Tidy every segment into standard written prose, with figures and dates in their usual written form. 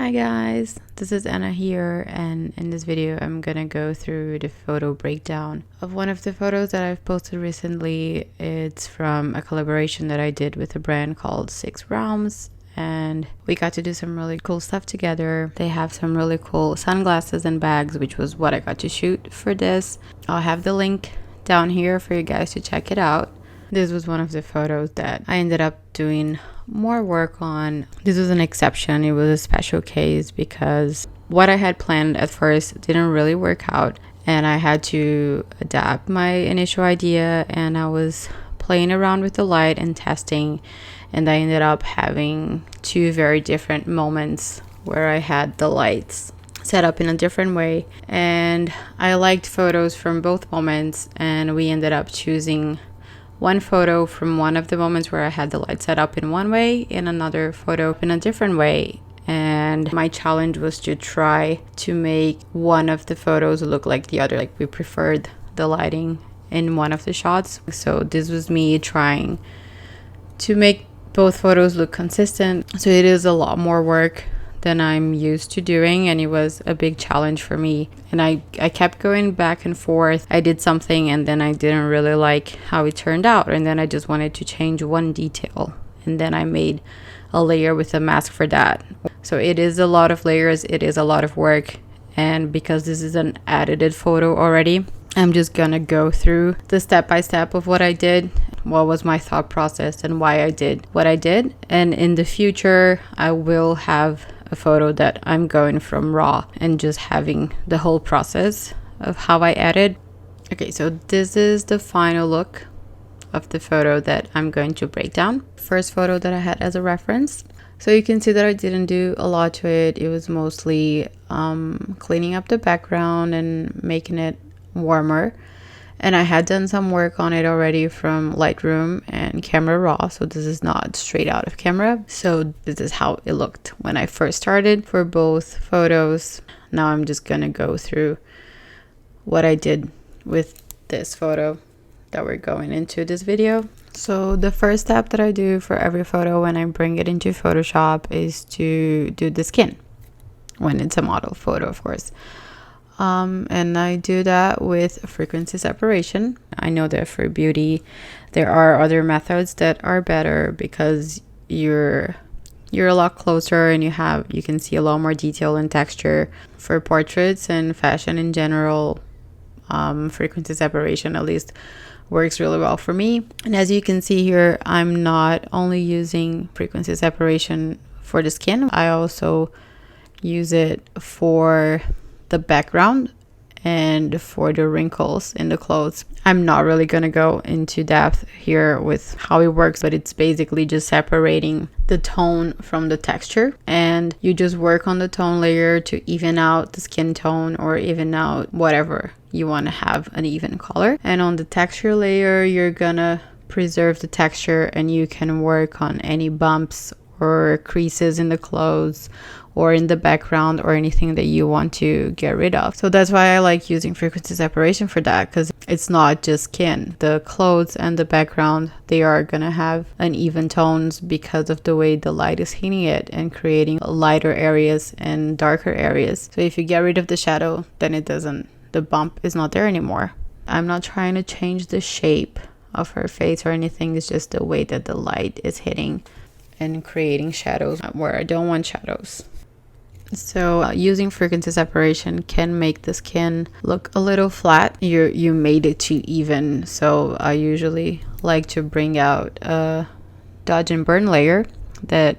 Hi guys, this is Anna here, and in this video I'm gonna go through the photo breakdown of one of the photos that I've posted recently. It's from a collaboration that I did with a brand called Six Realms, and we got to do some really cool stuff together. They have some really cool sunglasses and bags, which was what I got to shoot for this. I'll have the link down here for you guys to check it out. This was one of the photos that I ended up doing more work on. This was an exception. It was a special case because what I had planned at first didn't really work out, and I had to adapt my initial idea, and I was playing around with the light and testing, and I ended up having two very different moments where I had the lights set up in a different way, and I liked photos from both moments, and we ended up choosing one photo from one of the moments where I had the light set up in one way and another photo in a different way. And my challenge was to try to make one of the photos look like the other. Like, we preferred the lighting in one of the shots. So this was me trying to make both photos look consistent. So it is a lot more work than I'm used to doing, and it was a big challenge for me. And I kept going back and forth. I did something and then I didn't really like how it turned out, and then I just wanted to change one detail, and then I made a layer with a mask for that. So it is a lot of layers, it is a lot of work, and because this is an edited photo already, I'm just gonna go through the step-by-step of what I did, what was my thought process, and why I did what I did. And in the future I will have a photo that I'm going from raw and just having the whole process of how I edit. Okay, so this is the final look of the photo that I'm going to break down. First photo that I had as a reference. So you can see that I didn't do a lot to it. It was mostly cleaning up the background and making it warmer. And I had done some work on it already from Lightroom and Camera Raw, so this is not straight out of camera. So this is how it looked when I first started for both photos. Now I'm just gonna go through what I did with this photo that we're going into this video. So the first step that I do for every photo when I bring it into Photoshop is to do the skin, when it's a model photo, of course. And I do that with frequency separation. I know that for beauty there are other methods that are better because you're a lot closer and you can see a lot more detail and texture. For portraits and fashion in general, frequency separation at least works really well for me. And as you can see here, I'm not only using frequency separation for the skin, I also use it for the background and for the wrinkles in the clothes. I'm not really gonna go into depth here with how it works, but it's basically just separating the tone from the texture, and you just work on the tone layer to even out the skin tone or even out whatever you want to have an even color. And on the texture layer, you're gonna preserve the texture, and you can work on any bumps or creases in the clothes or in the background or anything that you want to get rid of. So that's why I like using frequency separation for that, because it's not just skin. The clothes and the background, they are gonna have uneven tones because of the way the light is hitting it and creating lighter areas and darker areas. So if you get rid of the shadow, then the bump is not there anymore. I'm not trying to change the shape of her face or anything. It's just the way that the light is hitting and creating shadows where I don't want shadows. So using frequency separation can make the skin look a little flat. You made it too even. So I usually like to bring out a dodge and burn layer and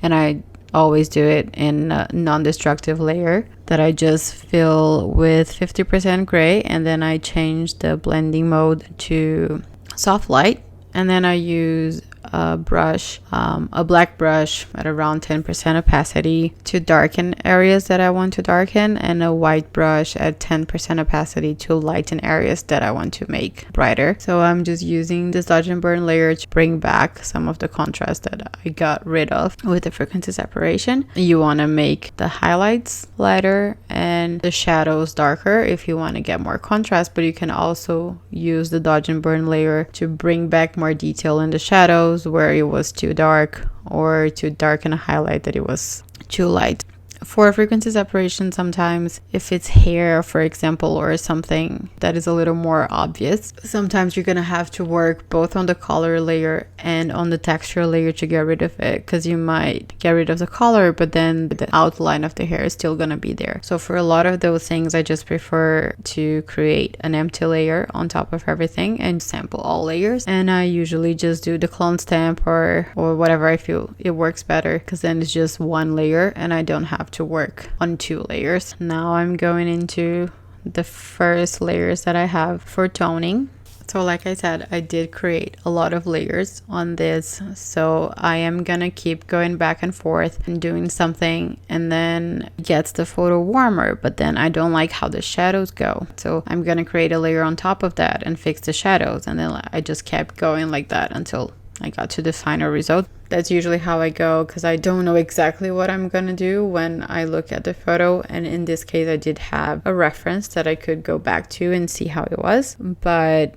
I always do it in a non-destructive layer that I just fill with 50% gray, and then I change the blending mode to soft light, and then I use a brush, a black brush at around 10% opacity to darken areas that I want to darken, and a white brush at 10% opacity to lighten areas that I want to make brighter. So I'm just using this dodge and burn layer to bring back some of the contrast that I got rid of with the frequency separation. You want to make the highlights lighter and the shadows darker if you want to get more contrast, but you can also use the dodge and burn layer to bring back more detail in the shadows where it was too dark, or to darken a highlight that it was too light. For frequency separation, sometimes if it's hair, for example, or something that is a little more obvious, sometimes you're gonna have to work both on the color layer and on the texture layer to get rid of it, because you might get rid of the color, but then the outline of the hair is still gonna be there. So for a lot of those things, I just prefer to create an empty layer on top of everything and sample all layers. And I usually just do the clone stamp or whatever I feel it works better, because then it's just one layer and I don't have to work on 2 layers. Now I'm going into the first layers that I have for toning. So like I said, I did create a lot of layers on this, so I am gonna keep going back and forth and doing something, and then gets the photo warmer, but then I don't like how the shadows go, so I'm gonna create a layer on top of that and fix the shadows, and then I just kept going like that until I got to the final result. That's usually how I go, because I don't know exactly what I'm gonna do when I look at the photo, and in this case I did have a reference that I could go back to and see how it was, but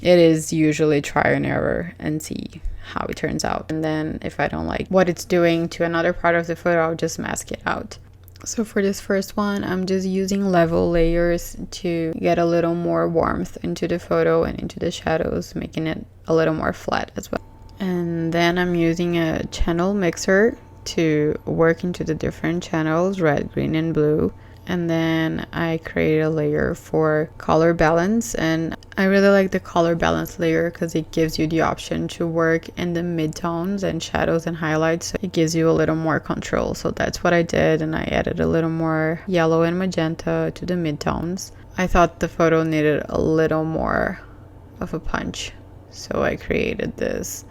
it is usually try and error and see how it turns out. And then if I don't like what it's doing to another part of the photo, I'll just mask it out. So for this first one, I'm just using level layers to get a little more warmth into the photo and into the shadows, making it a little more flat as well. And then I'm using a channel mixer to work into the different channels, red, green, and blue. And then I create a layer for color balance, and I really like the color balance layer because it gives you the option to work in the midtones and shadows and highlights, so it gives you a little more control. So that's what I did, and I added a little more yellow and magenta to the midtones. I thought the photo needed a little more of a punch, so I created this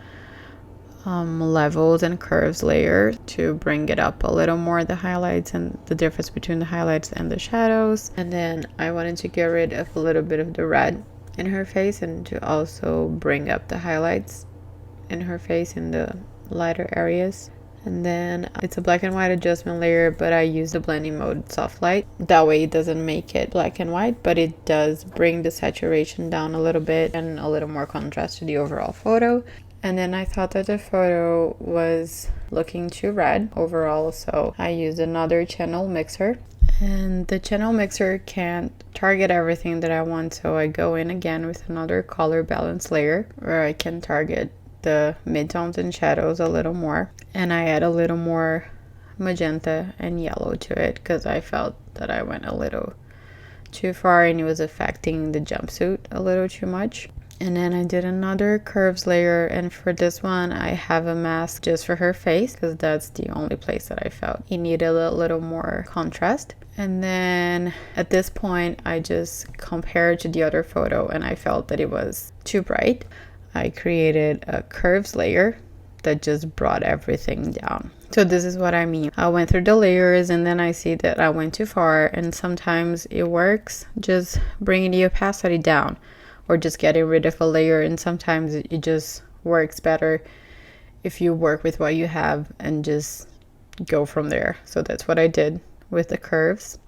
levels and curves layer to bring it up a little more, the highlights and the difference between the highlights and the shadows. And then I wanted to get rid of a little bit of the red in her face and to also bring up the highlights in her face in the lighter areas. And then it's a black and white adjustment layer, but I use the blending mode soft light. That way it doesn't make it black and white, but it does bring the saturation down a little bit and a little more contrast to the overall photo. And then I thought that the photo was looking too red overall, so I used another channel mixer. And the channel mixer can't target everything that I want, so I go in again with another color balance layer where I can target the midtones and shadows a little more. And I add a little more magenta and yellow to it because I felt that I went a little too far and it was affecting the jumpsuit a little too much. And then I did another curves layer, and for this one I have a mask just for her face because that's the only place that I felt it needed a little more contrast. And then at this point I just compared to the other photo and I felt that it was too bright. I created a curves layer that just brought everything down. So this is what I mean. I went through the layers and then I see that I went too far, and sometimes it works just bringing the opacity down or just getting rid of a layer, and sometimes it just works better if you work with what you have and just go from there. So that's what I did with the curves.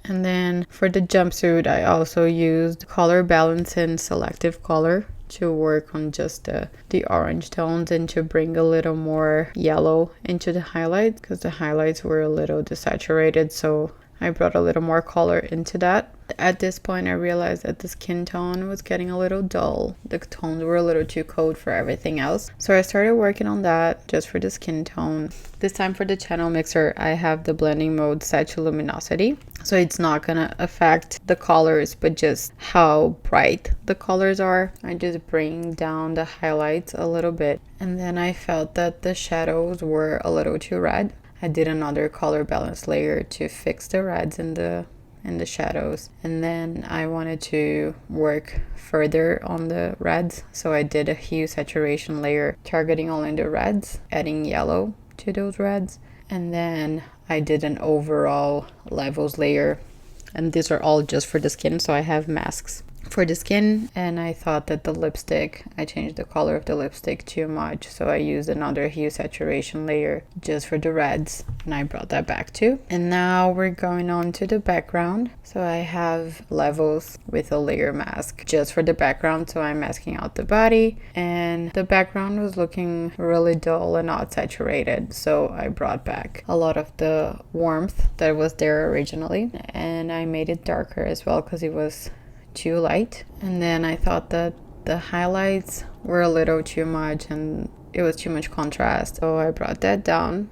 And then for the jumpsuit I also used color balance and selective color to work on just the orange tones and to bring a little more yellow into the highlights because the highlights were a little desaturated, so I brought a little more color into that. At this point I realized that the skin tone was getting a little dull. The tones were a little too cold for everything else. So I started working on that just for the skin tone. This time for the channel mixer I have the blending mode set to luminosity. So it's not gonna affect the colors but just how bright the colors are. I just bring down the highlights a little bit. And then I felt that the shadows were a little too red. I did another color balance layer to fix the reds in the shadows, and then I wanted to work further on the reds, so I did a hue saturation layer targeting only the reds, adding yellow to those reds, and then I did an overall levels layer, and these are all just for the skin, so I have masks for the skin, and I thought that I changed the color of the lipstick too much, so I used another hue saturation layer just for the reds, and I brought that back too. And now we're going on to the background. So I have levels with a layer mask just for the background, so I'm masking out the body, and the background was looking really dull and not saturated, so I brought back a lot of the warmth that was there originally, and I made it darker as well because it was too light. And then I thought that the highlights were a little too much and it was too much contrast, so I brought that down.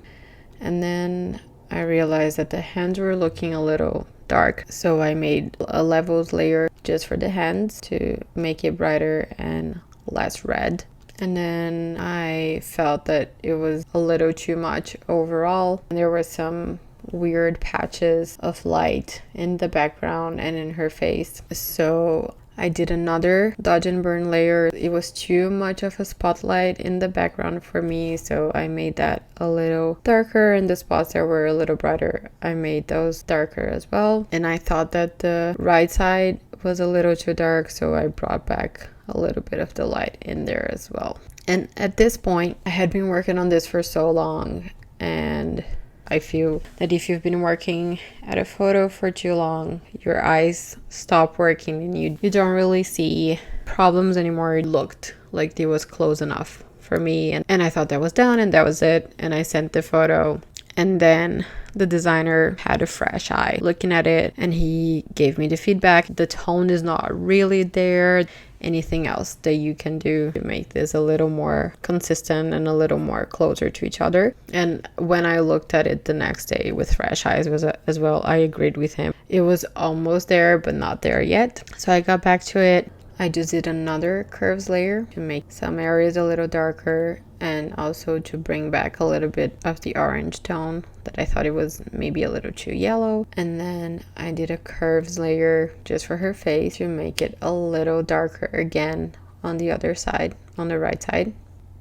And then I realized that the hands were looking a little dark, so I made a levels layer just for the hands to make it brighter and less red. And then I felt that it was a little too much overall. There were some weird patches of light in the background and in her face, so I did another dodge and burn layer. It was too much of a spotlight in the background for me, so I made that a little darker, and the spots that were a little brighter, I made those darker as well. And I thought that the right side was a little too dark, so I brought back a little bit of the light in there as well. And at this point, I had been working on this for so long, and I feel that if you've been working at a photo for too long, your eyes stop working and you don't really see problems anymore. It looked like it was close enough for me, and I thought that was done and that was it, and I sent the photo. And then the designer had a fresh eye looking at it, and he gave me the feedback. The tone is not really there. Anything else that you can do to make this a little more consistent and a little more closer to each other? And when I looked at it the next day with fresh eyes as well, I agreed with him. It was almost there, but not there yet. So I got back to it. I just did another curves layer to make some areas a little darker, and also to bring back a little bit of the orange tone that I thought it was maybe a little too yellow. And then I did a curves layer just for her face to make it a little darker again on the other side, on the right side.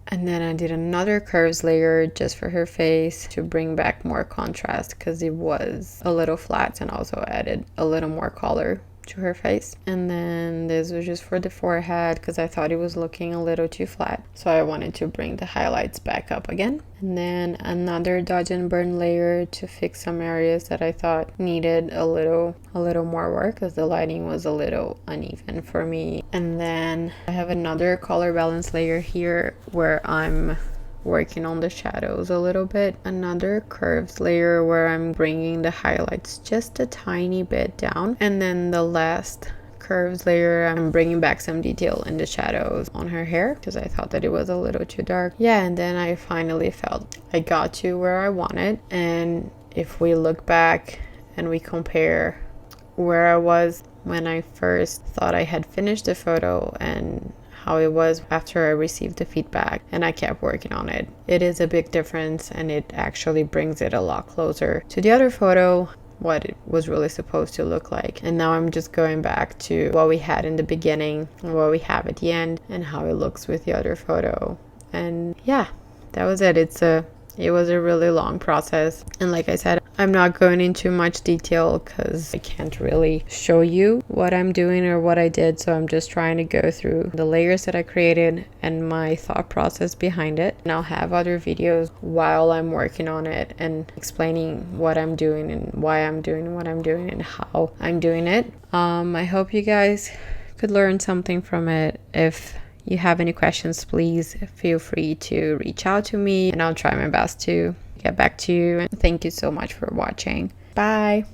And then I did another curves layer just for her face to bring back more contrast because it was a little flat, and also added a little more color to her face. And then this was just for the forehead because I thought it was looking a little too flat, so I wanted to bring the highlights back up again. And then another dodge and burn layer to fix some areas that I thought needed a little more work because the lighting was a little uneven for me. And then I have another color balance layer here where I'm working on the shadows a little bit. Another curves layer where I'm bringing the highlights just a tiny bit down. And then the last curves layer, I'm bringing back some detail in the shadows on her hair because I thought that it was a little too dark. Yeah, and then I finally felt I got to where I wanted. And if we look back and we compare where I was when I first thought I had finished the photo and how it was after I received the feedback and I kept working on it, it is a big difference, and it actually brings it a lot closer to the other photo, what it was really supposed to look like. And now I'm just going back to what we had in the beginning and what we have at the end and how it looks with the other photo. And yeah, that was it. It was a really long process, and like I said, I'm not going into much detail because I can't really show you what I'm doing or what I did, so I'm just trying to go through the layers that I created and my thought process behind it. And I'll have other videos while I'm working on it and explaining what I'm doing and why I'm doing what I'm doing and how I'm doing it. I hope you guys could learn something from it. If you have any questions, please feel free to reach out to me and I'll try my best to get back to you. And thank you so much for watching. Bye.